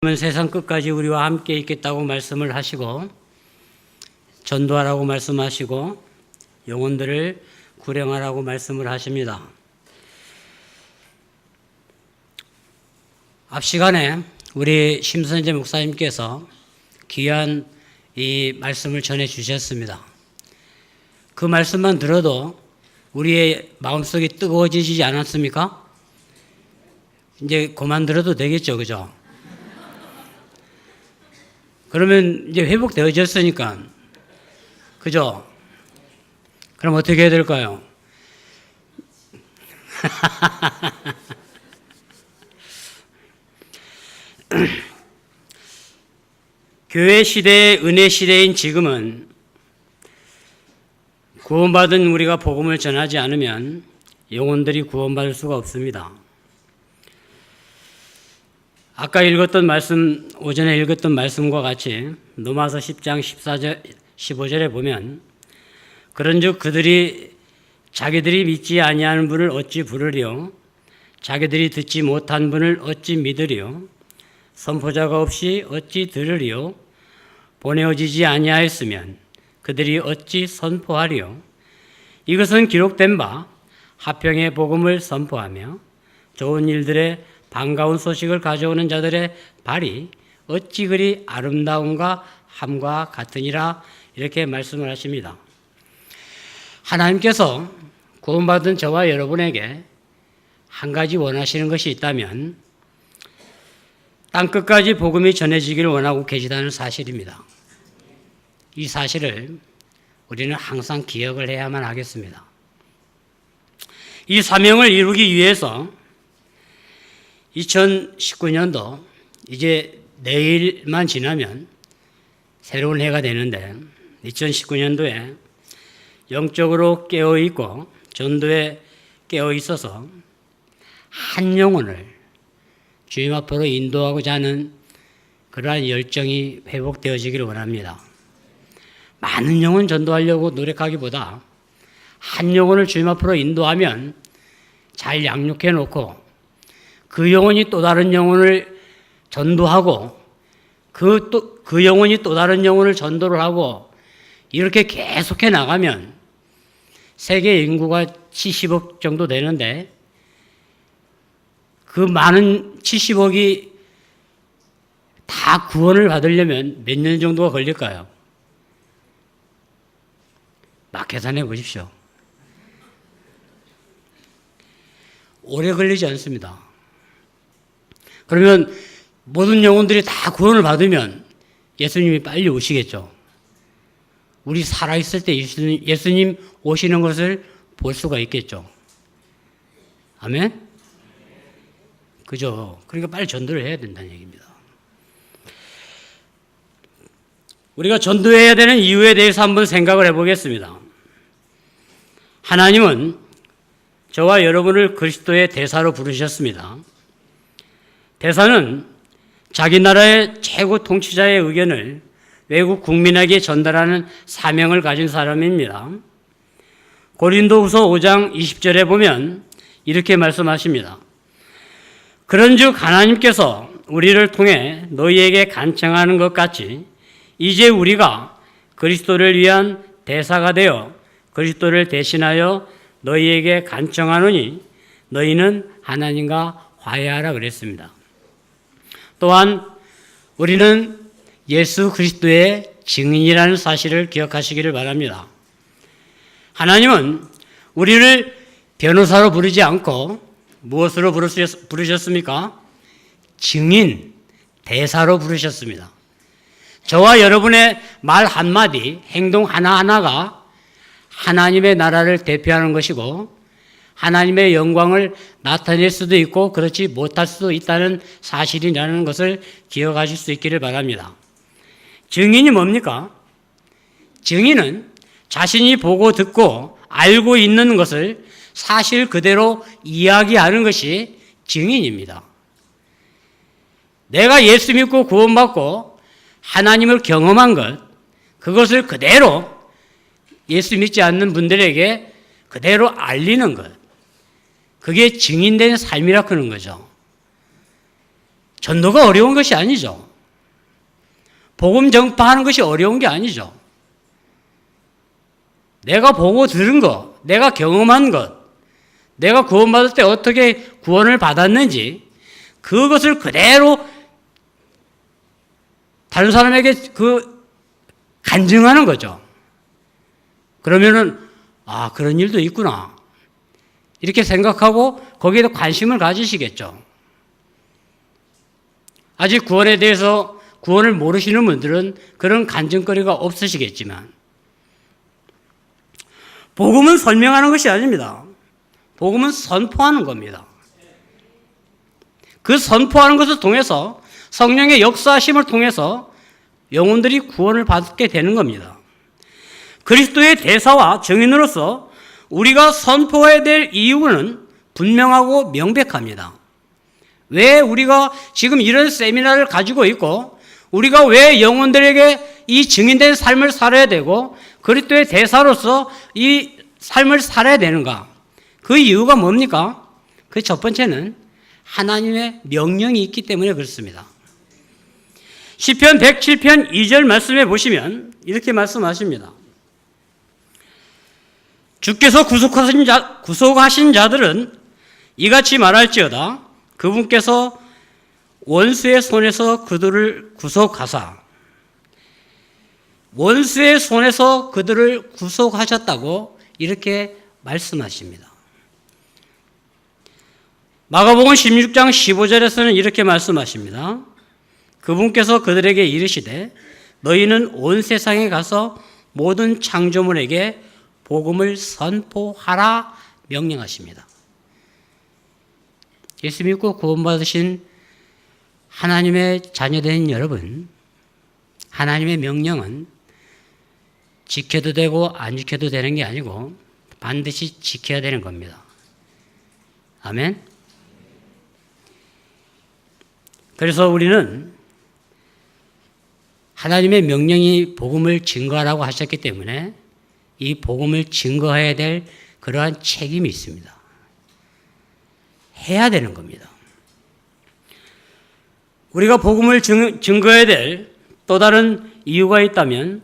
세상 끝까지 우리와 함께 있겠다고 말씀을 하시고 전도하라고 말씀하시고 영혼들을 구령하라고 말씀을 하십니다. 앞 시간에 우리 심선재 목사님께서 귀한 이 말씀을 전해 주셨습니다. 그 말씀만 들어도 우리의 마음속이 뜨거워지지 않았습니까? 이제 그만 들어도 되겠죠, 그죠? 그러면 이제 회복되어졌으니까, 그죠? 그럼 어떻게 해야 될까요? 교회 시대의 은혜 시대인 지금은 구원받은 우리가 복음을 전하지 않으면 영혼들이 구원받을 수가 없습니다. 아까 읽었던 말씀, 오전에 읽었던 말씀과 같이 로마서 10장 14절, 15절에 보면 그런즉 그들이 자기들이 믿지 아니하는 분을 어찌 부르리요? 자기들이 듣지 못한 분을 어찌 믿으리요? 선포자가 없이 어찌 들으리요? 보내어지지 아니하였으면 그들이 어찌 선포하리요? 이것은 기록된 바 화평의 복음을 선포하며 좋은 일들의 반가운 소식을 가져오는 자들의 발이 어찌 그리 아름다운가 함과 같으니라, 이렇게 말씀을 하십니다. 하나님께서 구원받은 저와 여러분에게 한 가지 원하시는 것이 있다면 땅끝까지 복음이 전해지기를 원하고 계시다는 사실입니다. 이 사실을 우리는 항상 기억을 해야만 하겠습니다. 이 사명을 이루기 위해서 2019년도 이제 내일만 지나면 새로운 해가 되는데 2019년도에 영적으로 깨어있고 전도에 깨어있어서 한 영혼을 주님 앞으로 인도하고자 하는 그러한 열정이 회복되어지기를 원합니다. 많은 영혼 전도하려고 노력하기보다 한 영혼을 주님 앞으로 인도하면 잘 양육해 놓고 그 영혼이 또 다른 영혼을 전도하고 그 영혼이 또 다른 영혼을 전도를 하고 이렇게 계속해 나가면 세계 인구가 70억 정도 되는데 그 많은 70억이 다 구원을 받으려면 몇 년 정도가 걸릴까요? 막 계산해 보십시오. 오래 걸리지 않습니다. 그러면 모든 영혼들이 다 구원을 받으면 예수님이 빨리 오시겠죠. 우리 살아있을 때 예수님 오시는 것을 볼 수가 있겠죠. 아멘? 그죠? 그러니까 빨리 전도를 해야 된다는 얘기입니다. 우리가 전도해야 되는 이유에 대해서 한번 생각을 해보겠습니다. 하나님은 저와 여러분을 그리스도의 대사로 부르셨습니다. 대사는 자기 나라의 최고 통치자의 의견을 외국 국민에게 전달하는 사명을 가진 사람입니다. 고린도후서 5장 20절에 보면 이렇게 말씀하십니다. 그런즉 하나님께서 우리를 통해 너희에게 간청하는 것 같이 이제 우리가 그리스도를 위한 대사가 되어 그리스도를 대신하여 너희에게 간청하노니 너희는 하나님과 화해하라 그랬습니다. 또한 우리는 예수 그리스도의 증인이라는 사실을 기억하시기를 바랍니다. 하나님은 우리를 변호사로 부르지 않고 무엇으로 부르셨습니까? 증인, 대사로 부르셨습니다. 저와 여러분의 말 한마디, 행동 하나하나가 하나님의 나라를 대표하는 것이고 하나님의 영광을 나타낼 수도 있고 그렇지 못할 수도 있다는 사실이라는 것을 기억하실 수 있기를 바랍니다. 증인이 뭡니까? 증인은 자신이 보고 듣고 알고 있는 것을 사실 그대로 이야기하는 것이 증인입니다. 내가 예수 믿고 구원받고 하나님을 경험한 것, 그것을 그대로 예수 믿지 않는 분들에게 그대로 알리는 것, 그게 증인된 삶이라 그러는 거죠. 전도가 어려운 것이 아니죠. 복음 전파하는 것이 어려운 게 아니죠. 내가 보고 들은 것, 내가 경험한 것, 내가 구원받을 때 어떻게 구원을 받았는지 그것을 그대로 다른 사람에게 간증하는 거죠. 그러면은 그런 일도 있구나 이렇게 생각하고 거기에도 관심을 가지시겠죠. 아직 구원에 대해서 구원을 모르시는 분들은 그런 간증거리가 없으시겠지만 복음은 설명하는 것이 아닙니다. 복음은 선포하는 겁니다. 그 선포하는 것을 통해서 성령의 역사하심을 통해서 영혼들이 구원을 받게 되는 겁니다. 그리스도의 대사와 증인으로서 우리가 선포해야 될 이유는 분명하고 명백합니다. 왜 우리가 지금 이런 세미나를 가지고 있고 우리가 왜 영혼들에게 이 증인된 삶을 살아야 되고 그리스도의 대사로서 이 삶을 살아야 되는가? 그 이유가 뭡니까? 그 첫 번째는 하나님의 명령이 있기 때문에 그렇습니다. 시편 107편 2절 말씀에 보시면 이렇게 말씀하십니다. 주께서 구속하신 자들은 이같이 말할지어다. 그분께서 원수의 손에서 그들을 구속하사 원수의 손에서 그들을 구속하셨다고 이렇게 말씀하십니다. 마가복음 16장 15절에서는 이렇게 말씀하십니다. 그분께서 그들에게 이르시되 너희는 온 세상에 가서 모든 창조물에게 복음을 선포하라 명령하십니다. 예수 믿고 구원받으신 하나님의 자녀된 여러분, 하나님의 명령은 지켜도 되고 안 지켜도 되는 게 아니고 반드시 지켜야 되는 겁니다. 아멘. 그래서 우리는 하나님의 명령이 복음을 증거하라고 하셨기 때문에 이 복음을 증거해야 될 그러한 책임이 있습니다. 해야 되는 겁니다. 우리가 복음을 증거해야 될 또 다른 이유가 있다면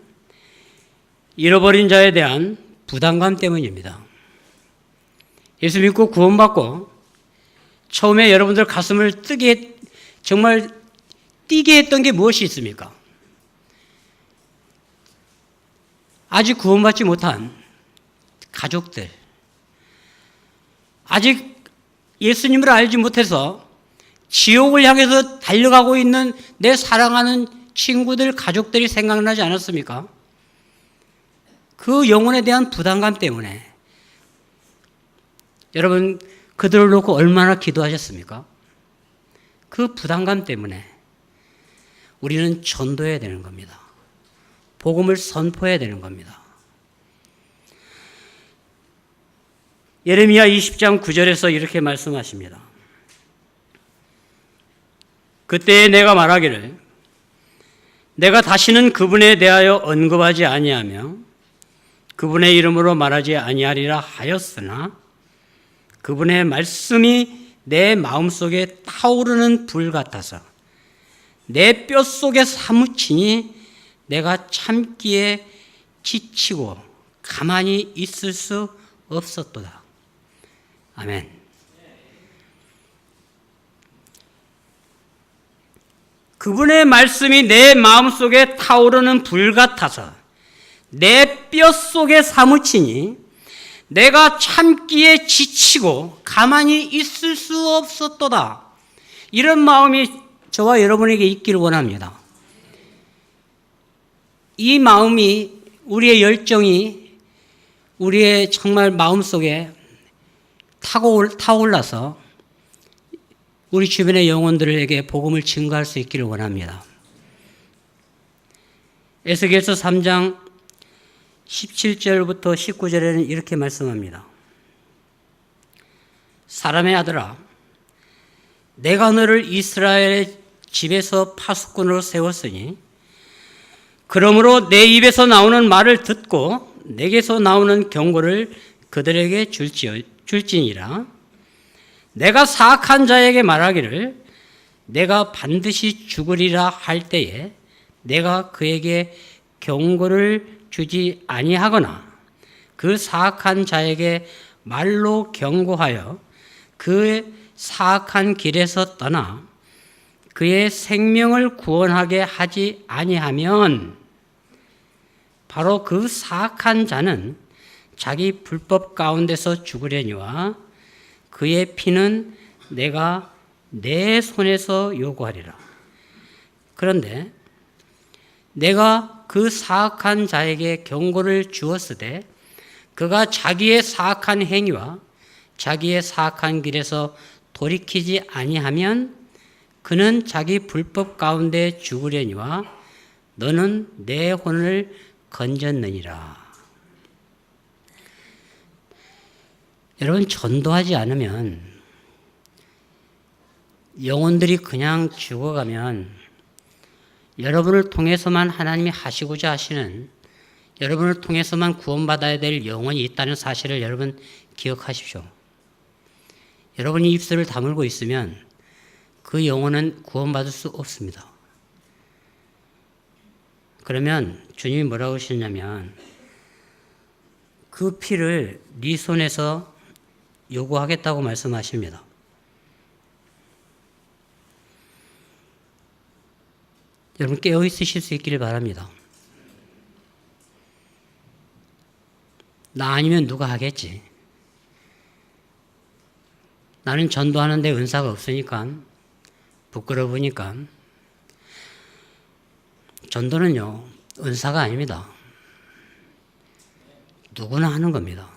잃어버린 자에 대한 부담감 때문입니다. 예수 믿고 구원받고 처음에 여러분들 가슴을 정말 뛰게 했던 게 무엇이 있습니까? 아직 구원받지 못한 가족들, 아직 예수님을 알지 못해서 지옥을 향해서 달려가고 있는 내 사랑하는 친구들, 가족들이 생각나지 않았습니까? 그 영혼에 대한 부담감 때문에 여러분 그들을 놓고 얼마나 기도하셨습니까? 그 부담감 때문에 우리는 전도해야 되는 겁니다. 복음을 선포해야 되는 겁니다. 예레미야 20장 9절에서 이렇게 말씀하십니다. 그때에 내가 말하기를 내가 다시는 그분에 대하여 언급하지 아니하며 그분의 이름으로 말하지 아니하리라 하였으나 그분의 말씀이 내 마음속에 타오르는 불 같아서 내 뼛속에 사무치니 내가 참기에 지치고 가만히 있을 수 없었도다. 아멘. 그분의 말씀이 내 마음속에 타오르는 불 같아서 내 뼛속에 사무치니 내가 참기에 지치고 가만히 있을 수 없었도다. 이런 마음이 저와 여러분에게 있기를 원합니다. 이 마음이, 우리의 열정이 우리의 정말 마음속에 타올라서 우리 주변의 영혼들에게 복음을 증거할 수 있기를 원합니다. 에스겔서 3장 17절부터 19절에는 이렇게 말씀합니다. 사람의 아들아, 내가 너를 이스라엘의 집에서 파수꾼으로 세웠으니 그러므로 내 입에서 나오는 말을 듣고 내게서 나오는 경고를 그들에게 줄지니라. 내가 사악한 자에게 말하기를 내가 반드시 죽으리라 할 때에 내가 그에게 경고를 주지 아니하거나 그 사악한 자에게 말로 경고하여 그 사악한 길에서 떠나 그의 생명을 구원하게 하지 아니하면 바로 그 사악한 자는 자기 불법 가운데서 죽으려니와 그의 피는 내가 내 손에서 요구하리라. 그런데 내가 그 사악한 자에게 경고를 주었으되 그가 자기의 사악한 행위와 자기의 사악한 길에서 돌이키지 아니하면 그는 자기 불법 가운데 죽으려니와 너는 내 혼을 건졌느니라. 여러분, 전도하지 않으면 영혼들이 그냥 죽어가면 여러분을 통해서만 하나님이 하시고자 하시는, 여러분을 통해서만 구원받아야 될 영혼이 있다는 사실을 여러분 기억하십시오. 여러분이 입술을 다물고 있으면 그 영혼은 구원받을 수 없습니다. 그러면 주님이 뭐라고 하시냐면 그 피를 네 손에서 요구하겠다고 말씀하십니다. 여러분 깨어 있으실 수 있기를 바랍니다. 나 아니면 누가 하겠지. 나는 전도하는데 은사가 없으니까, 부끄러우니까. 전도는요, 은사가 아닙니다. 누구나 하는 겁니다.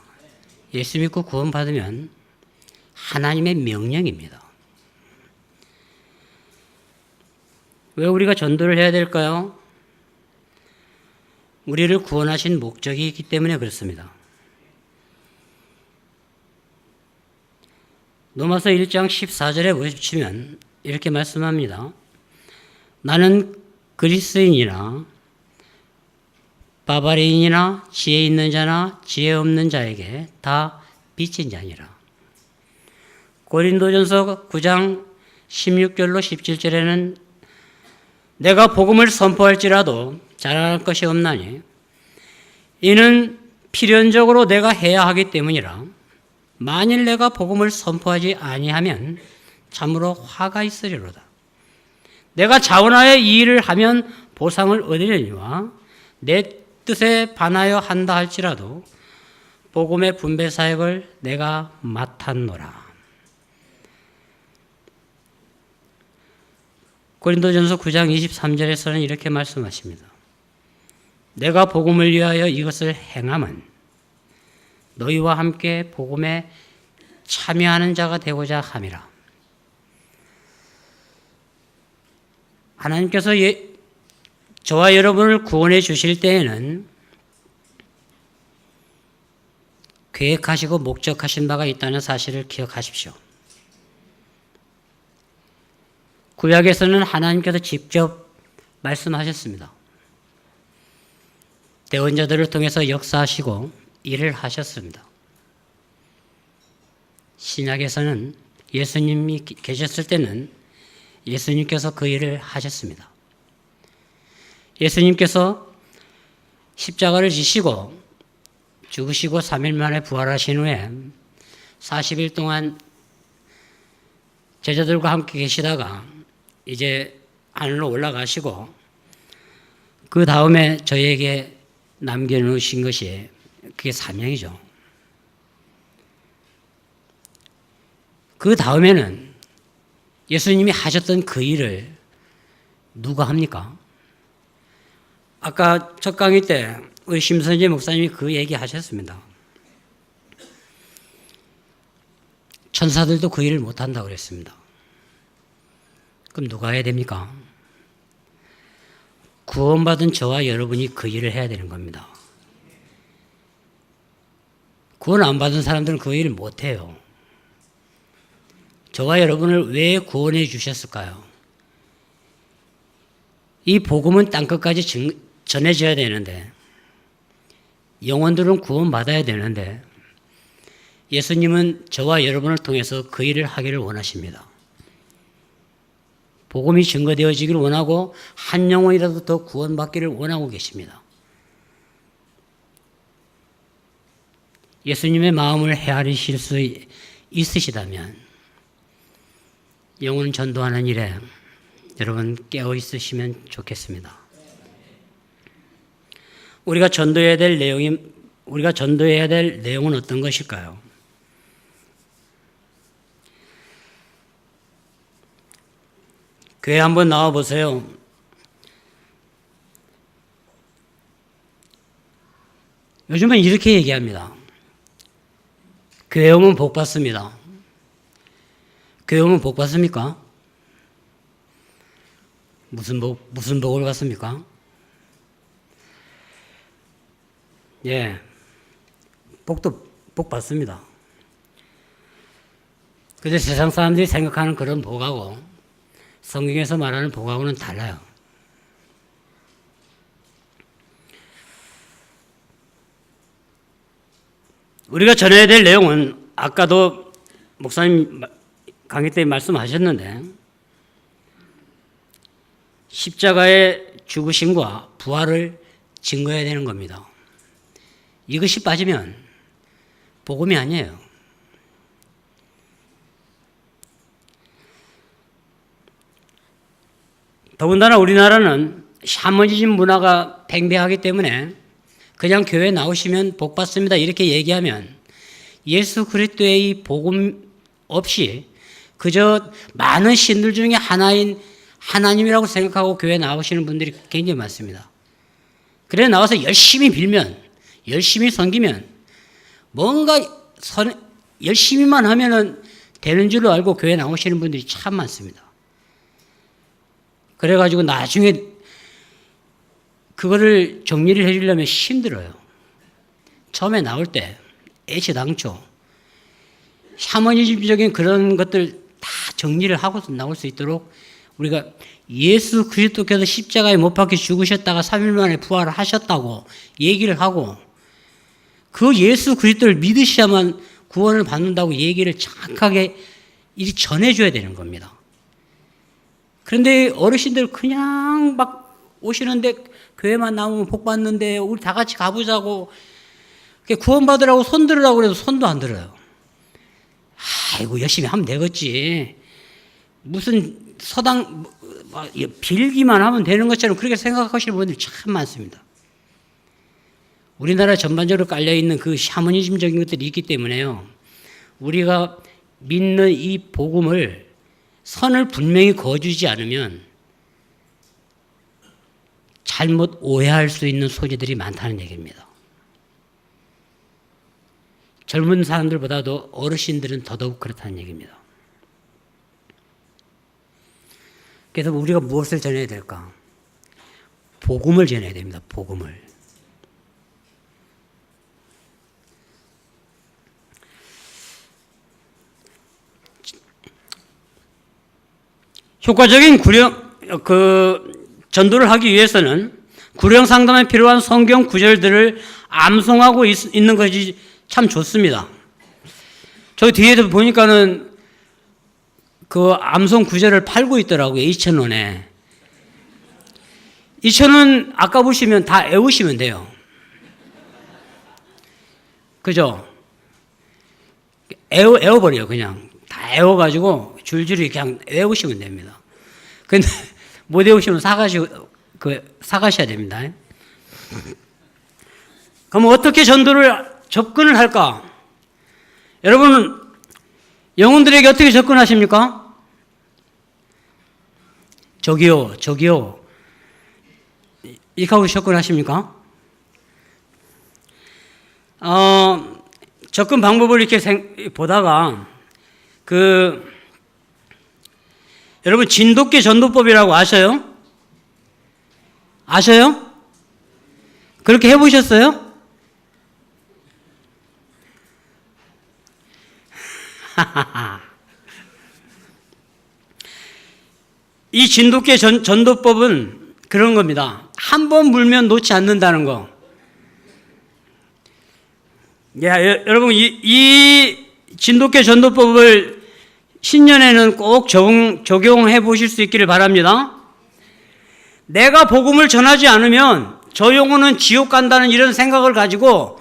예수 믿고 구원받으면 하나님의 명령입니다. 왜 우리가 전도를 해야 될까요? 우리를 구원하신 목적이 있기 때문에 그렇습니다. 로마서 1장 14절에 보시면 이렇게 말씀합니다. 나는 그리스인이나 바바리인이나 지혜 있는 자나 지혜 없는 자에게 다 빚진 자니라. 고린도전서 9장 16절로 17절에는 내가 복음을 선포할지라도 자랑할 것이 없나니 이는 필연적으로 내가 해야 하기 때문이라. 만일 내가 복음을 선포하지 아니하면 참으로 화가 있으리로다. 내가 자원하여 이 일을 하면 보상을 얻으려니와 내 뜻에 반하여 한다 할지라도 복음의 분배 사역을 내가 맡았노라. 고린도전서 9장 23절에서는 이렇게 말씀하십니다. 내가 복음을 위하여 이것을 행함은 너희와 함께 복음에 참여하는 자가 되고자 함이라. 하나님께서 저와 여러분을 구원해 주실 때에는 계획하시고 목적하신 바가 있다는 사실을 기억하십시오. 구약에서는 하나님께서 직접 말씀하셨습니다. 대언자들을 통해서 역사하시고 일을 하셨습니다. 신약에서는 예수님이 계셨을 때는 예수님께서 그 일을 하셨습니다. 예수님께서 십자가를 지시고 죽으시고 3일 만에 부활하신 후에 40일 동안 제자들과 함께 계시다가 이제 하늘로 올라가시고 그 다음에 저에게 남겨놓으신 것이 그게 사명이죠. 그 다음에는 예수님이 하셨던 그 일을 누가 합니까? 아까 첫 강의 때 우리 심선재 목사님이 그 얘기 하셨습니다. 천사들도 그 일을 못한다고 그랬습니다. 그럼 누가 해야 됩니까? 구원받은 저와 여러분이 그 일을 해야 되는 겁니다. 구원 안 받은 사람들은 그 일을 못해요. 저와 여러분을 왜 구원해 주셨을까요? 이 복음은 땅끝까지 전해져야 되는데, 영혼들은 구원받아야 되는데, 예수님은 저와 여러분을 통해서 그 일을 하기를 원하십니다. 복음이 증거되어지기를 원하고 한 영혼이라도 더 구원받기를 원하고 계십니다. 예수님의 마음을 헤아리실 수 있으시다면 영혼 전도하는 일에 여러분 깨어 있으시면 좋겠습니다. 우리가 전도해야 될 내용은 어떤 것일까요? 교회 한번 나와 보세요. 요즘은 이렇게 얘기합니다. 교회 오면 복 받습니다. 교회 오면 복 받습니까? 무슨 복을 받습니까? 예, 복 받습니다. 그런데 세상 사람들이 생각하는 그런 복하고 성경에서 말하는 복하고는 달라요. 우리가 전해야 될 내용은 아까도 목사님 강의 때 말씀하셨는데 십자가의 죽으심과 부활을 증거해야 되는 겁니다. 이것이 빠지면 복음이 아니에요. 더군다나 우리나라는 샤머니즘 문화가 팽배하기 때문에 그냥 교회 나오시면 복 받습니다 이렇게 얘기하면 예수 그리스도의 이 복음 없이 그저 많은 신들 중에 하나인 하나님이라고 생각하고 교회 나오시는 분들이 굉장히 많습니다. 그래 나와서 열심히 빌면 열심히 섬기면 뭔가 열심히만 하면은 되는 줄로 알고 교회 나오시는 분들이 참 많습니다. 그래가지고 나중에 그거를 정리를 해주려면 힘들어요. 처음에 나올 때 애시당초 샤머니즘적인 그런 것들 다 정리를 하고 나올 수 있도록 우리가 예수 그리스도께서 십자가에 못 박혀 죽으셨다가 3일 만에 부활을 하셨다고 얘기를 하고 그 예수 그리스도를 믿으셔야만 구원을 받는다고 얘기를 정확하게 전해줘야 되는 겁니다. 그런데 어르신들 그냥 막 오시는데 교회만 나오면 복 받는데 우리 다 같이 가보자고 구원받으라고 손 들으라고 그래도 손도 안 들어요. 아이고 열심히 하면 되겠지. 무슨 서당 빌기만 하면 되는 것처럼 그렇게 생각하시는 분들이 참 많습니다. 우리나라 전반적으로 깔려있는 그 샤머니즘적인 것들이 있기 때문에요. 우리가 믿는 이 복음을 선을 분명히 그어주지 않으면 잘못 오해할 수 있는 소지들이 많다는 얘기입니다. 젊은 사람들보다도 어르신들은 더더욱 그렇다는 얘기입니다. 그래서 우리가 무엇을 전해야 될까? 복음을 전해야 됩니다. 복음을. 효과적인 전도를 하기 위해서는 구령 상담에 필요한 성경 구절들을 암송하고 있는 것이 참 좋습니다. 저 뒤에도 보니까는 그 암송 구절을 팔고 있더라고요. 2,000원에. 2,000원 아까 보시면 다 외우시면 돼요. 그죠? 외워버려요, 그냥. 다 외워가지고 줄줄이 그냥 외우시면 됩니다. 근데 못 외우시면 사가셔야 됩니다. 그럼 어떻게 전도를 접근을 할까? 여러분, 영혼들에게 어떻게 접근하십니까? 저기요. 이렇게 하고 접근하십니까? 접근 방법을 이렇게 보다가, 여러분, 진돗개 전도법이라고 아셔요? 아셔요? 그렇게 해보셨어요? 이 진돗개 전도법은 그런 겁니다. 한 번 물면 놓지 않는다는 거. 여러분, 이 진돗개 전도법을 신년에는 꼭 적용해 보실 수 있기를 바랍니다. 내가 복음을 전하지 않으면 저 영혼은 지옥 간다는 이런 생각을 가지고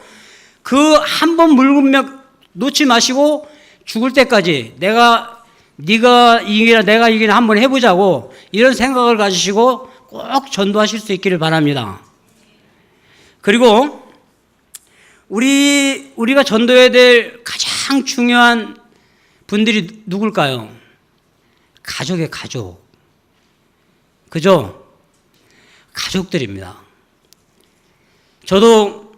그 한 번 물금력 놓지 마시고 죽을 때까지 네가 이기나 내가 이기나 한번 해보자고 이런 생각을 가지시고 꼭 전도하실 수 있기를 바랍니다. 그리고 우리가 전도해야 될 가장 중요한 분들이 누굴까요? 가족의 가족. 그죠? 가족들입니다. 저도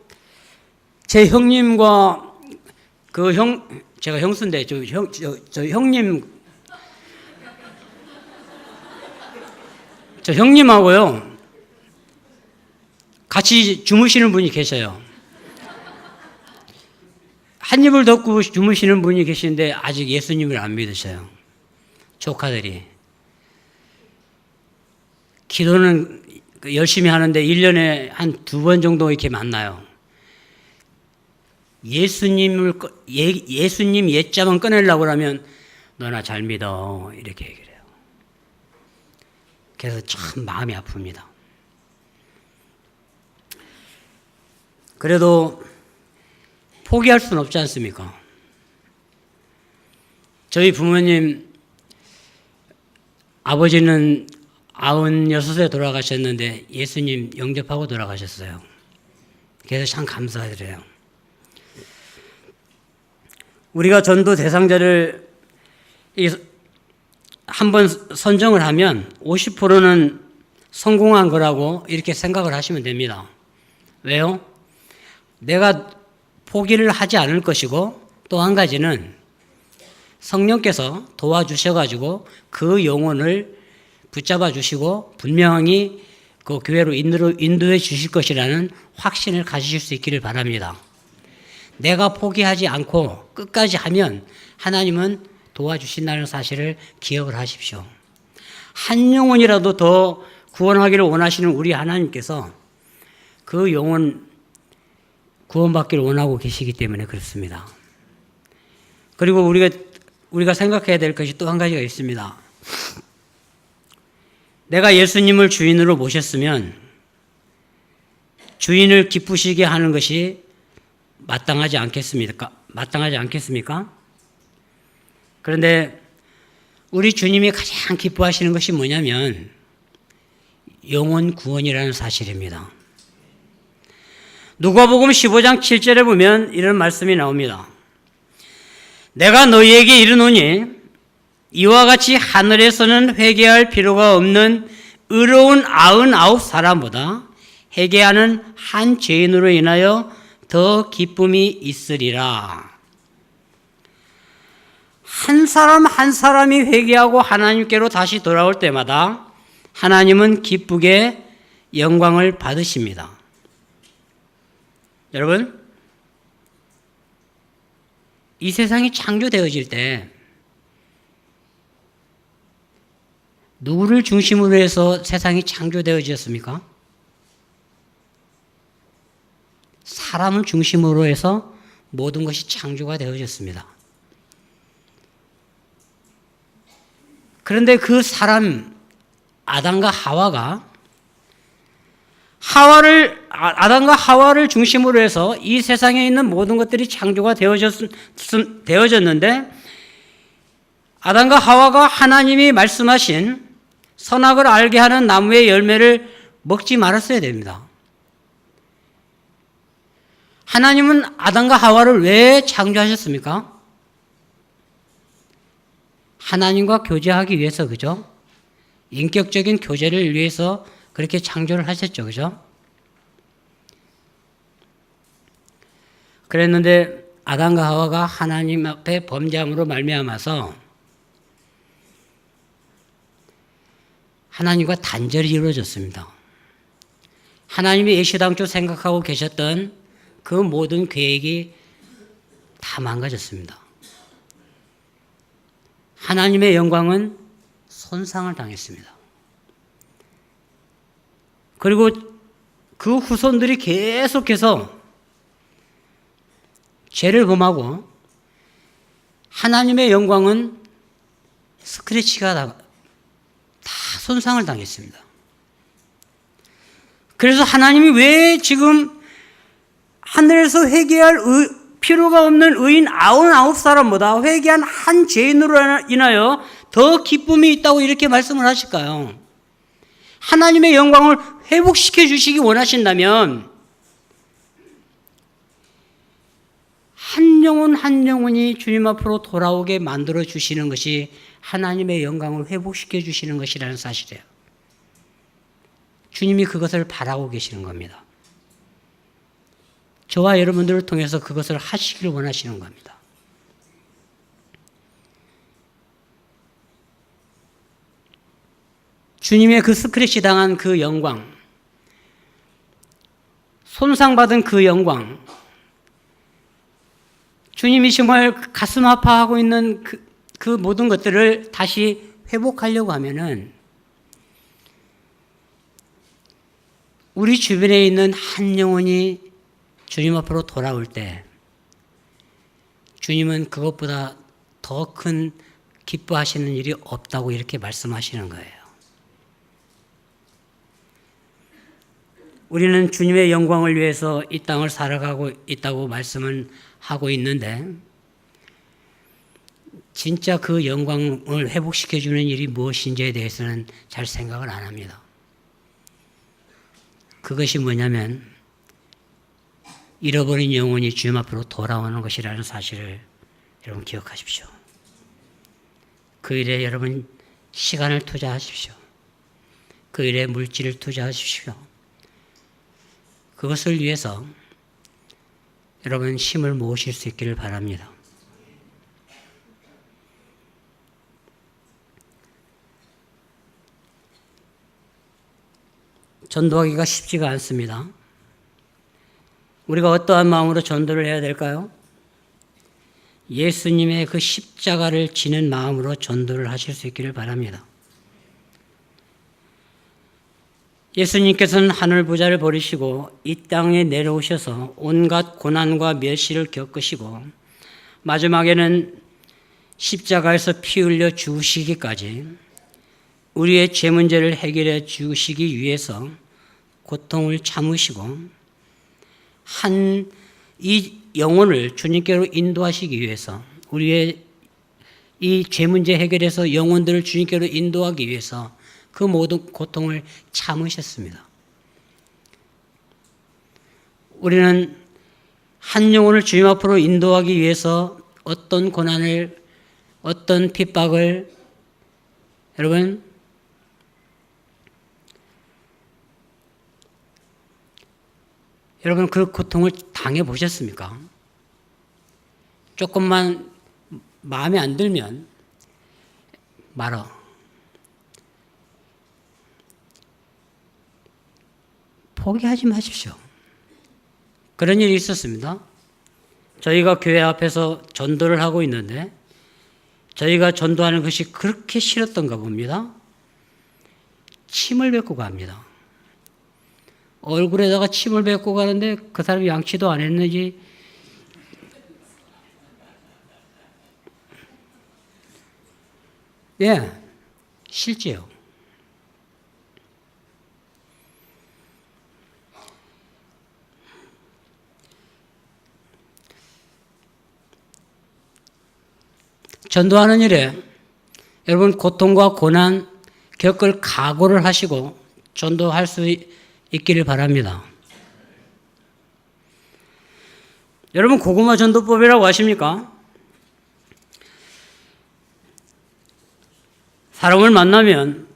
제 형님과 제가 형수인데 저 형님하고요 같이 주무시는 분이 계셔요. 한 입을 덮고 주무시는 분이 계시는데 아직 예수님을 안 믿으셔요. 조카들이. 기도는 열심히 하는데 1년에 한 2번 정도 이렇게 만나요. 예수님 옛자만 꺼내려고 하면 너나 잘 믿어 이렇게 얘기를 해요. 그래서 참 마음이 아픕니다. 그래도 포기할 수는 없지 않습니까? 저희 부모님 아버지는 96세 돌아가셨는데 예수님 영접하고 돌아가셨어요. 그래서 참 감사드려요. 우리가 전도 대상자를 한번 선정을 하면 50%는 성공한 거라고 이렇게 생각을 하시면 됩니다. 왜요? 내가 포기를 하지 않을 것이고 또 한 가지는 성령께서 도와주셔가지고 그 영혼을 붙잡아 주시고 분명히 그 교회로 인도해 주실 것이라는 확신을 가지실 수 있기를 바랍니다. 내가 포기하지 않고 끝까지 하면 하나님은 도와주신다는 사실을 기억을 하십시오. 한 영혼이라도 더 구원하기를 원하시는 우리 하나님께서 그 영혼 구원받기를 원하고 계시기 때문에 그렇습니다. 그리고 우리가 생각해야 될 것이 또 한 가지가 있습니다. 내가 예수님을 주인으로 모셨으면 주인을 기쁘시게 하는 것이 마땅하지 않겠습니까? 그런데 우리 주님이 가장 기뻐하시는 것이 뭐냐면 영혼 구원이라는 사실입니다. 누가복음 15장 7절에 보면 이런 말씀이 나옵니다. 내가 너희에게 이르노니 이와 같이 하늘에서는 회개할 필요가 없는 의로운 99 사람보다 회개하는 한 죄인으로 인하여 더 기쁨이 있으리라. 한 사람 한 사람이 회개하고 하나님께로 다시 돌아올 때마다 하나님은 기쁘게 영광을 받으십니다. 여러분, 이 세상이 창조되어질 때 누구를 중심으로 해서 세상이 창조되어졌습니까? 사람을 중심으로 해서 모든 것이 창조가 되어졌습니다. 그런데 그 사람 아담과 하와를 중심으로 해서 이 세상에 있는 모든 것들이 창조가 되어졌는데 아담과 하와가 하나님이 말씀하신 선악을 알게 하는 나무의 열매를 먹지 말았어야 됩니다. 하나님은 아담과 하와를 왜 창조하셨습니까? 하나님과 교제하기 위해서, 그죠? 인격적인 교제를 위해서 그렇게 창조를 하셨죠, 그죠? 그랬는데 아담과 하와가 하나님 앞에 범죄함으로 말미암아서 하나님과 단절이 이루어졌습니다. 하나님이 애시당초 생각하고 계셨던 그 모든 계획이 다 망가졌습니다. 하나님의 영광은 손상을 당했습니다. 그리고 그 후손들이 계속해서 죄를 범하고 하나님의 영광은 스크래치가 다 손상을 당했습니다. 그래서 하나님이 왜 지금 하늘에서 회개할 필요가 없는 의인 99사람보다 회개한 한 죄인으로 인하여 더 기쁨이 있다고 이렇게 말씀을 하실까요? 하나님의 영광을 회복시켜 주시기 원하신다면 한 영혼 한 영혼이 주님 앞으로 돌아오게 만들어 주시는 것이 하나님의 영광을 회복시켜 주시는 것이라는 사실이에요. 주님이 그것을 바라고 계시는 겁니다. 저와 여러분들을 통해서 그것을 하시기를 원하시는 겁니다. 주님의 그 스크래치 당한 그 영광, 손상받은 그 영광, 주님이 정말 가슴 아파하고 있는 그 모든 것들을 다시 회복하려고 하면은 우리 주변에 있는 한 영혼이 주님 앞으로 돌아올 때 주님은 그것보다 더 큰 기뻐하시는 일이 없다고 이렇게 말씀하시는 거예요. 우리는 주님의 영광을 위해서 이 땅을 살아가고 있다고 말씀을 하고 있는데 진짜 그 영광을 회복시켜주는 일이 무엇인지에 대해서는 잘 생각을 안 합니다. 그것이 뭐냐면 잃어버린 영혼이 주님 앞으로 돌아오는 것이라는 사실을 여러분 기억하십시오. 그 일에 여러분 시간을 투자하십시오. 그 일에 물질을 투자하십시오. 그것을 위해서 여러분 힘을 모으실 수 있기를 바랍니다. 전도하기가 쉽지가 않습니다. 우리가 어떠한 마음으로 전도를 해야 될까요? 예수님의 그 십자가를 지는 마음으로 전도를 하실 수 있기를 바랍니다. 예수님께서는 하늘보좌를 버리시고 이 땅에 내려오셔서 온갖 고난과 멸시를 겪으시고 마지막에는 십자가에서 피 흘려 죽으시기까지 우리의 죄 문제를 해결해 주시기 위해서 고통을 참으시고 이 영혼을 주님께로 인도하시기 위해서 우리의 이 죄 문제 해결해서 영혼들을 주님께로 인도하기 위해서 그 모든 고통을 참으셨습니다. 우리는 한 영혼을 주님 앞으로 인도하기 위해서 어떤 고난을, 어떤 핍박을, 여러분, 그 고통을 당해 보셨습니까? 조금만 마음에 안 들면 말어. 포기하지 마십시오. 그런 일이 있었습니다. 저희가 교회 앞에서 전도를 하고 있는데 저희가 전도하는 것이 그렇게 싫었던가 봅니다. 침을 뱉고 갑니다. 얼굴에다가 침을 뱉고 가는데 그 사람이 양치도 안 했는지 실제요. 전도하는 일에 여러분 고통과 고난 겪을 각오를 하시고 전도할 수 있기를 바랍니다. 여러분 고구마 전도법이라고 아십니까? 사람을 만나면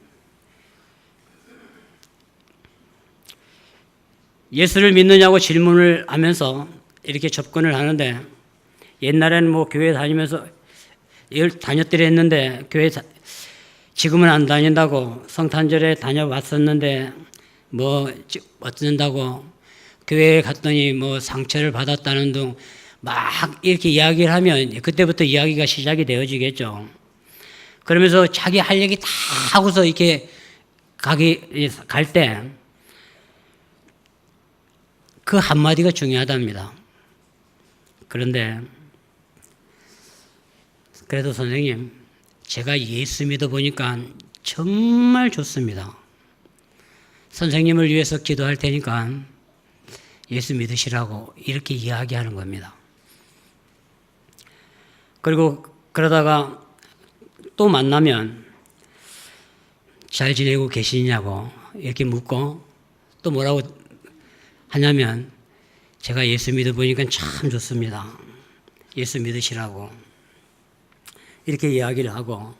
예수를 믿느냐고 질문을 하면서 이렇게 접근을 하는데 옛날에는 뭐 교회 다니면서 다녔더래 했는데 지금은 안 다닌다고 성탄절에 다녀왔었는데 뭐 어쩐다고 교회에 갔더니 뭐 상처를 받았다는 등 막 이렇게 이야기를 하면 그때부터 이야기가 시작이 되어지겠죠. 그러면서 자기 할 얘기 다 하고서 이렇게 갈 때 그 한마디가 중요하답니다. 그런데 그래도 선생님 제가 예수 믿어보니까 정말 좋습니다. 선생님을 위해서 기도할 테니까 예수 믿으시라고 이렇게 이야기하는 겁니다. 그리고 그러다가 또 만나면 잘 지내고 계시냐고 이렇게 묻고 또 뭐라고 하냐면 제가 예수 믿어보니까 참 좋습니다. 예수 믿으시라고 이렇게 이야기를 하고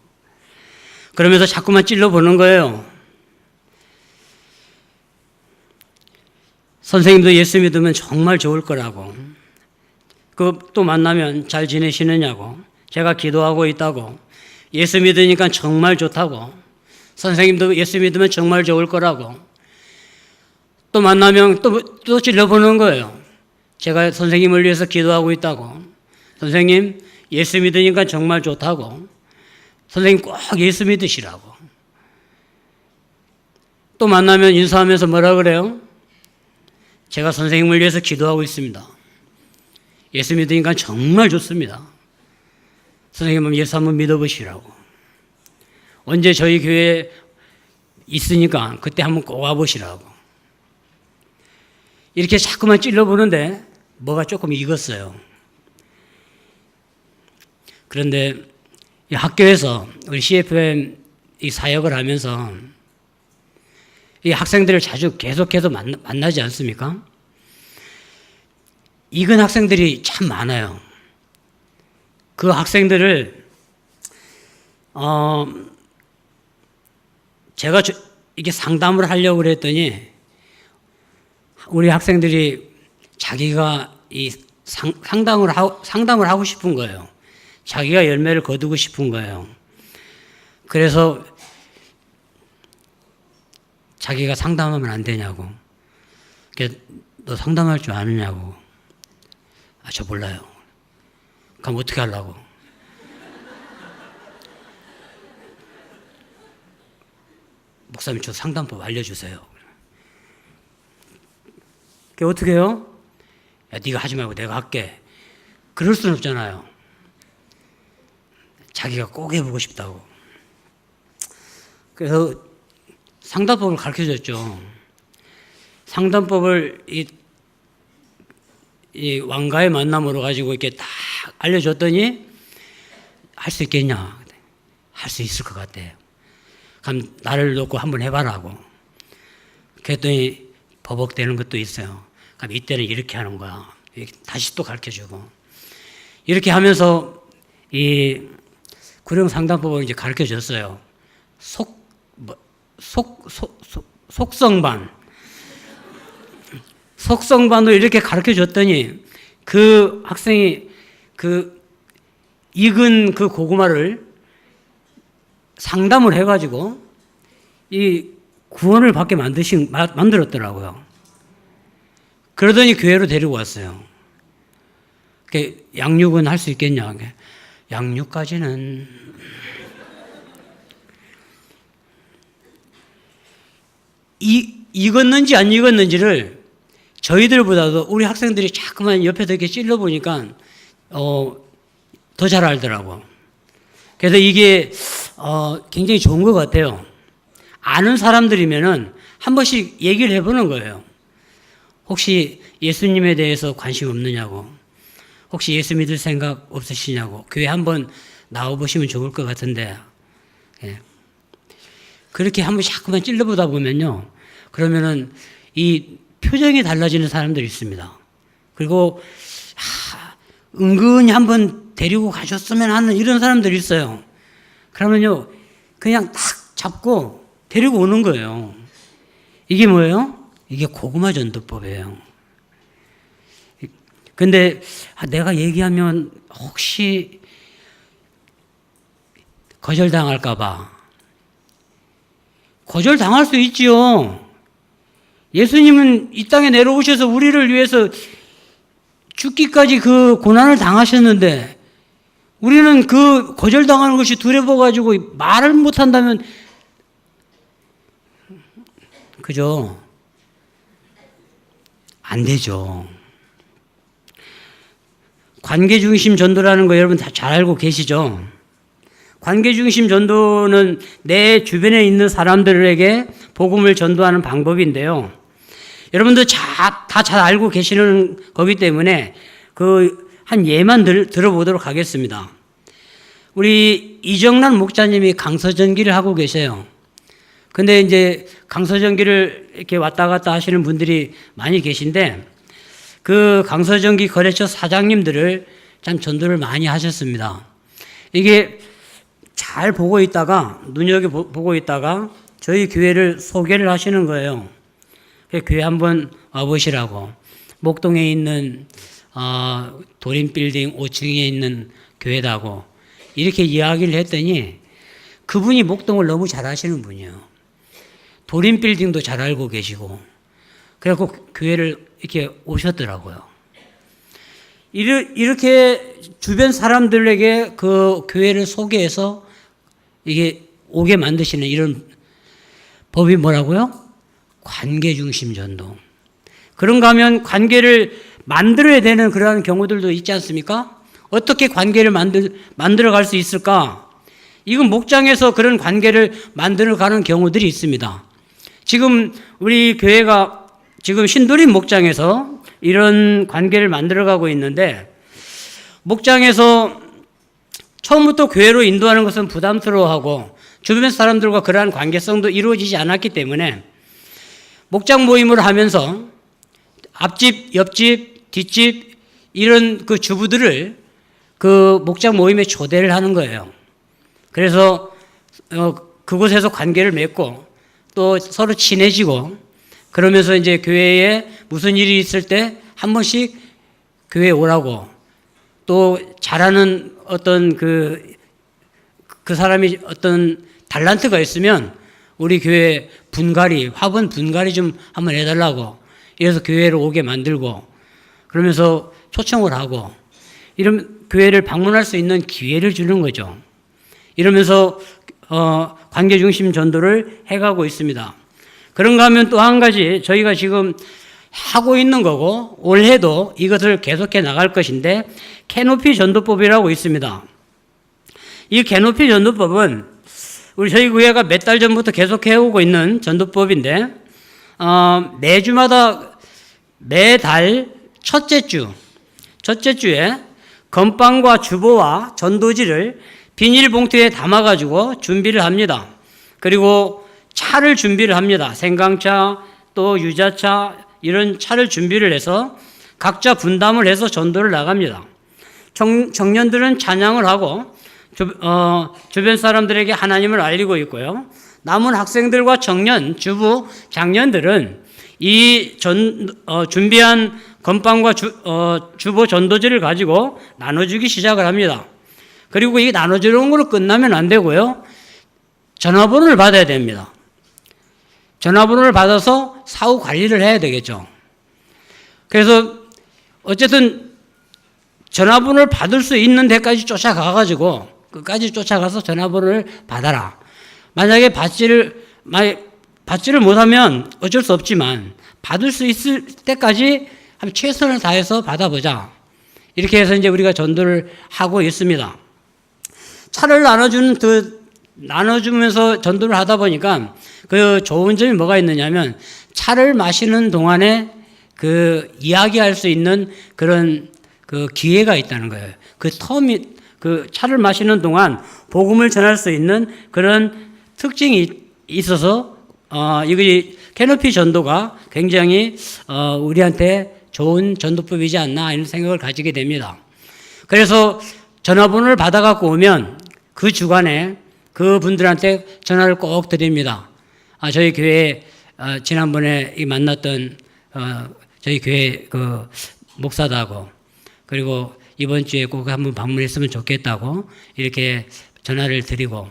그러면서 자꾸만 찔러보는 거예요. 선생님도 예수 믿으면 정말 좋을 거라고 또 만나면 잘 지내시느냐고 제가 기도하고 있다고 예수 믿으니까 정말 좋다고 선생님도 예수 믿으면 정말 좋을 거라고 또 만나면 또 찔러보는 거예요. 제가 선생님을 위해서 기도하고 있다고 선생님 예수 믿으니까 정말 좋다고 선생님 꼭 예수 믿으시라고 또 만나면 인사하면서 뭐라 그래요? 제가 선생님을 위해서 기도하고 있습니다. 예수 믿으니까 정말 좋습니다. 선생님 예수 한번 믿어보시라고 언제 저희 교회에 있으니까 그때 한번 꼭 와보시라고 이렇게 자꾸만 찔러보는데 뭐가 조금 익었어요. 그런데 이 학교에서 우리 CFM 이 사역을 하면서 이 학생들을 자주 계속해서 만나지 않습니까? 익은 학생들이 참 많아요. 그 학생들을 제가 이게 상담을 하려고 그랬더니 우리 학생들이 자기가 이 상담을 하고 싶은 거예요. 자기가 열매를 거두고 싶은 거예요. 그래서 자기가 상담하면 안 되냐고. 너 상담할 줄 아느냐고. 저 몰라요. 그럼 어떻게 하려고? 목사님 저 상담법 알려주세요. 그게 어떻게 해요? 야, 네가 하지 말고 내가 할게. 그럴 수는 없잖아요. 자기가 꼭 해보고 싶다고. 그래서 상담법을 가르쳐줬죠. 상담법을 이 왕가의 만남으로 가지고 이렇게 딱 알려줬더니 할 수 있겠냐? 할 수 있을 것 같대. 그럼 나를 놓고 한번 해봐라고. 그랬더니 버벅대는 것도 있어요. 그럼 이때는 이렇게 하는 거야. 다시 또 가르쳐주고. 이렇게 하면서 이 구령 상담법을 이제 가르쳐줬어요. 속성반. 속성반도 이렇게 가르쳐줬더니 그 학생이 그 익은 그 고구마를 상담을 해가지고 이 구원을 받게 만들었더라고요. 그러더니 교회로 데리고 왔어요. 양육은 할 수 있겠냐? 양육까지는 익었는지 안 익었는지를 저희들보다도 우리 학생들이 자꾸만 옆에서 이렇게 찔러보니까 더 잘 알더라고. 그래서 이게 굉장히 좋은 것 같아요. 아는 사람들이면은 한 번씩 얘기를 해보는 거예요. 혹시 예수님에 대해서 관심 없느냐고, 혹시 예수 믿을 생각 없으시냐고, 교회 한번 나와보시면 좋을 것 같은데, 예. 그렇게 한번 자꾸만 찔러보다 보면요, 그러면은 이 표정이 달라지는 사람들이 있습니다. 그리고 은근히 한번 데리고 가셨으면 하는 이런 사람들이 있어요. 그러면요, 그냥 딱 잡고 데리고 오는 거예요. 이게 뭐예요? 이게 고구마 전도법이에요. 근데 내가 얘기하면 혹시 거절당할까봐. 거절당할 수 있지요. 예수님은 이 땅에 내려오셔서 우리를 위해서 죽기까지 그 고난을 당하셨는데 우리는 그 거절당하는 것이 두려워가지고 말을 못한다면 그죠? 안 되죠. 관계중심 전도라는 거 여러분 다 잘 알고 계시죠? 관계 중심 전도는 내 주변에 있는 사람들에게 복음을 전도하는 방법인데요. 여러분도 다 잘 알고 계시는 거기 때문에 그 한 예만 들어보도록 하겠습니다. 우리 이정란 목사님이 강서전기를 하고 계세요. 근데 이제 강서전기를 이렇게 왔다 갔다 하시는 분들이 많이 계신데 그 강서전기 거래처 사장님들을 참 전도를 많이 하셨습니다. 이게 잘 보고 있다가 눈여겨보고 있다가 저희 교회를 소개를 하시는 거예요. 교회 한번 와보시라고. 목동에 있는 도림빌딩 5층에 있는 교회다고 이렇게 이야기를 했더니 그분이 목동을 너무 잘 아시는 분이에요. 도림빌딩도 잘 알고 계시고 그래갖고 교회를 이렇게 오셨더라고요. 이렇게 주변 사람들에게 그 교회를 소개해서 이게 오게 만드시는 이런 법이 뭐라고요? 관계 중심 전도. 그런가 하면 관계를 만들어야 되는 그러한 경우들도 있지 않습니까? 어떻게 관계를 만들어갈 수 있을까? 이건 목장에서 그런 관계를 만들어가는 경우들이 있습니다. 지금 우리 교회가 지금 신도림 목장에서 이런 관계를 만들어가고 있는데 목장에서 처음부터 교회로 인도하는 것은 부담스러워하고 주변 사람들과 그러한 관계성도 이루어지지 않았기 때문에 목장 모임을 하면서 앞집, 옆집, 뒷집 이런 그 주부들을 그 목장 모임에 초대를 하는 거예요. 그래서 그곳에서 관계를 맺고 또 서로 친해지고 그러면서 이제 교회에 무슨 일이 있을 때 한 번씩 교회에 오라고 또 잘하는 어떤 그 사람이 어떤 달란트가 있으면 우리 교회 화분 분갈이 좀 한번 해달라고 이래서 교회로 오게 만들고 그러면서 초청을 하고 이런 교회를 방문할 수 있는 기회를 주는 거죠. 이러면서 관계 중심 전도를 해가고 있습니다. 그런가 하면 또 한 가지 저희가 지금 하고 있는 거고 올해도 이것을 계속해 나갈 것인데 캐노피 전도법이라고 있습니다. 이 캐노피 전도법은 우리 저희 교회가 몇 달 전부터 계속 해오고 있는 전도법인데 매주마다 매달 첫째 주에 건빵과 주보와 전도지를 비닐봉투에 담아가지고 준비를 합니다. 그리고 차를 준비를 합니다. 생강차 또 유자차 이런 차를 준비를 해서 각자 분담을 해서 전도를 나갑니다. 청년들은 찬양을 하고 주변 사람들에게 하나님을 알리고 있고요. 남은 학생들과 청년, 주부, 장년들은 이 준비한 건빵과 주보 전도지를 가지고 나눠주기 시작을 합니다. 그리고 이 나눠주는 걸로 끝나면 안 되고요. 전화번호를 받아야 됩니다. 전화번호를 받아서 사후 관리를 해야 되겠죠. 그래서 어쨌든 전화번호를 받을 수 있는 데까지 쫓아가가지고 끝까지 쫓아가서 전화번호를 받아라. 만약에 받지를 못하면 어쩔 수 없지만 받을 수 있을 때까지 한번 최선을 다해서 받아보자. 이렇게 해서 이제 우리가 전도를 하고 있습니다. 차를 나눠주면서 전도를 하다 보니까 그 좋은 점이 뭐가 있느냐면 차를 마시는 동안에 그 이야기할 수 있는 그런 그 기회가 있다는 거예요. 그 차를 마시는 동안 복음을 전할 수 있는 그런 특징이 있어서 이거 캐노피 전도가 굉장히 우리한테 좋은 전도법이지 않나 이런 생각을 가지게 됩니다. 그래서 전화번호를 받아갖고 오면 그 주간에 그 분들한테 전화를 꼭 드립니다. 저희 교회 지난번에 만났던 저희 교회 그 목사다고 그리고 이번 주에 꼭 한번 방문했으면 좋겠다고 이렇게 전화를 드리고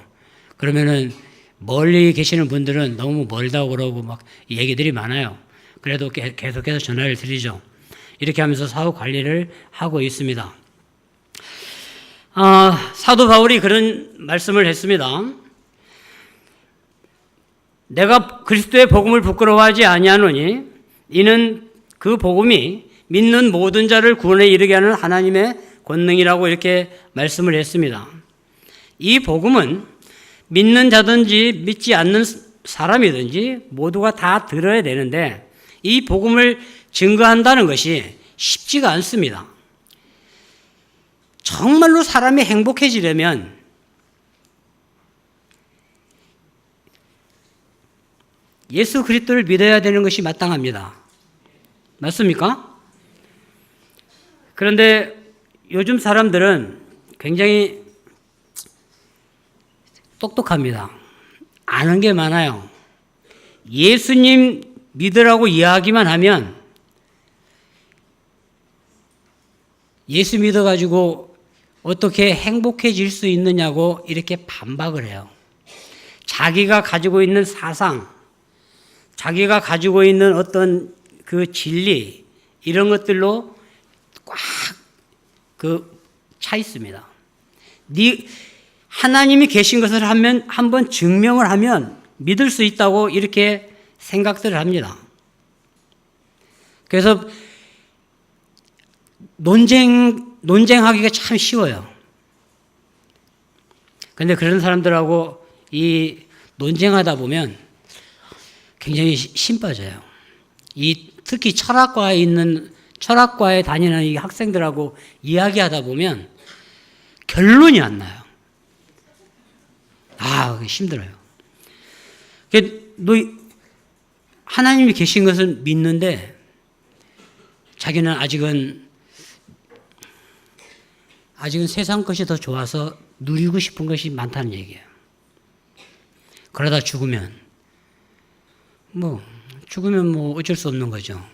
그러면은 멀리 계시는 분들은 너무 멀다고 그러고 막 얘기들이 많아요. 그래도 계속해서 전화를 드리죠. 이렇게 하면서 사후 관리를 하고 있습니다. 사도 바울이 그런 말씀을 했습니다. 내가 그리스도의 복음을 부끄러워하지 아니하노니 이는 그 복음이 믿는 모든 자를 구원에 이르게 하는 하나님의 권능이라고 이렇게 말씀을 했습니다. 이 복음은 믿는 자든지 믿지 않는 사람이든지 모두가 다 들어야 되는데 이 복음을 증거한다는 것이 쉽지가 않습니다. 정말로 사람이 행복해지려면 예수 그리스도를 믿어야 되는 것이 마땅합니다. 맞습니까? 그런데 요즘 사람들은 굉장히 똑똑합니다. 아는 게 많아요. 예수님 믿으라고 이야기만 하면 예수 믿어가지고 어떻게 행복해질 수 있느냐고 이렇게 반박을 해요. 자기가 가지고 있는 사상, 자기가 가지고 있는 어떤 그 진리, 이런 것들로 꽉 차 있습니다. 하나님이 계신 것을 한번 증명을 하면 믿을 수 있다고 이렇게 생각들을 합니다. 그래서 논쟁하기가 참 쉬워요. 그런데 그런 사람들하고 이 논쟁하다 보면 굉장히 심 빠져요. 특히 철학과에 다니는 이 학생들하고 이야기하다 보면 결론이 안 나요. 힘들어요. 너 하나님이 계신 것을 믿는데 자기는 아직은 세상 것이 더 좋아서 누리고 싶은 것이 많다는 얘기예요. 그러다 죽으면 어쩔 수 없는 거죠.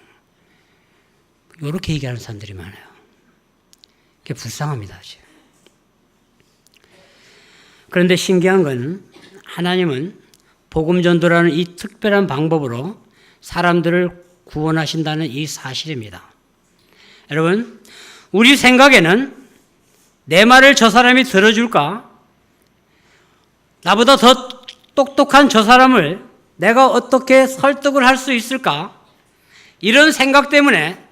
이렇게 얘기하는 사람들이 많아요. 그게 불쌍합니다. 그런데 신기한 건 하나님은 복음 전도라는 이 특별한 방법으로 사람들을 구원하신다는 이 사실입니다. 여러분, 우리 생각에는 내 말을 저 사람이 들어줄까? 나보다 더 똑똑한 저 사람을 내가 어떻게 설득을 할 수 있을까? 이런 생각 때문에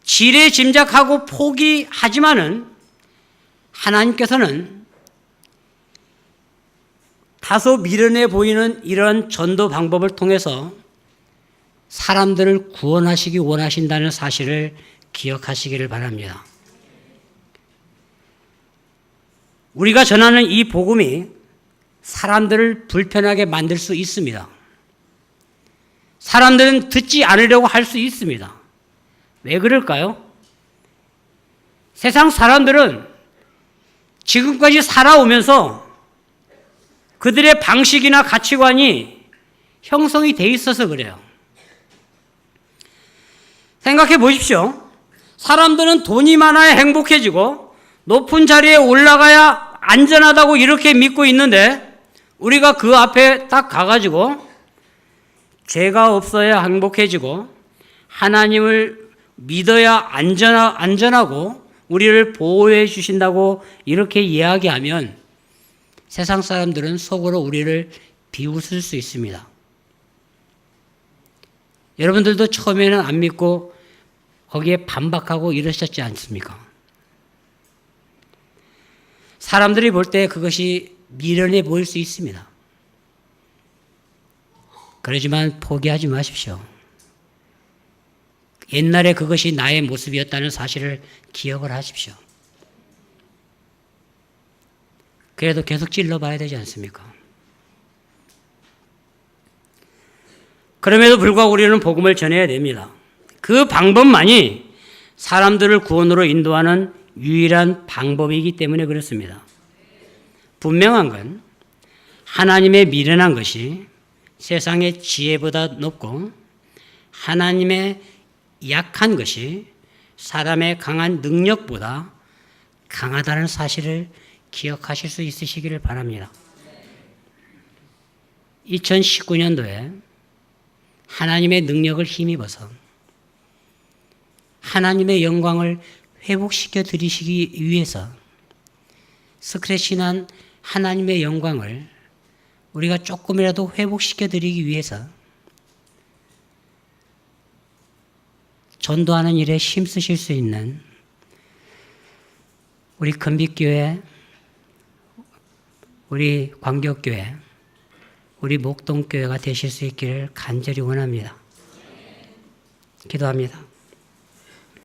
지레짐작하고 포기하지만은 하나님께서는 다소 미련해 보이는 이런 전도 방법을 통해서 사람들을 구원하시기 원하신다는 사실을 기억하시기를 바랍니다. 우리가 전하는 이 복음이 사람들을 불편하게 만들 수 있습니다. 사람들은 듣지 않으려고 할 수 있습니다. 왜 그럴까요? 세상 사람들은 지금까지 살아오면서 그들의 방식이나 가치관이 형성이 돼 있어서 그래요. 생각해 보십시오. 사람들은 돈이 많아야 행복해지고 높은 자리에 올라가야 안전하다고 이렇게 믿고 있는데 우리가 그 앞에 딱 가가지고 죄가 없어야 행복해지고 하나님을 믿어야 안전하고 우리를 보호해 주신다고 이렇게 이야기하면 세상 사람들은 속으로 우리를 비웃을 수 있습니다. 여러분들도 처음에는 안 믿고 거기에 반박하고 이러셨지 않습니까? 사람들이 볼 때 그것이 미련해 보일 수 있습니다. 그러지만 포기하지 마십시오. 옛날에 그것이 나의 모습이었다는 사실을 기억을 하십시오. 그래도 계속 찔러봐야 되지 않습니까? 그럼에도 불구하고 우리는 복음을 전해야 됩니다. 그 방법만이 사람들을 구원으로 인도하는 유일한 방법이기 때문에 그렇습니다. 분명한 건 하나님의 미련한 것이 세상의 지혜보다 높고 하나님의 약한 것이 사람의 강한 능력보다 강하다는 사실을 기억하실 수 있으시기를 바랍니다. 2019년도에 하나님의 능력을 힘입어서 하나님의 영광을 회복시켜 드리시기 위해서 스크래치난 하나님의 영광을 우리가 조금이라도 회복시켜 드리기 위해서 전도하는 일에 힘쓰실 수 있는 우리 금빛교회 우리 광교교회, 우리 목동교회가 되실 수 있기를 간절히 원합니다. 기도합니다.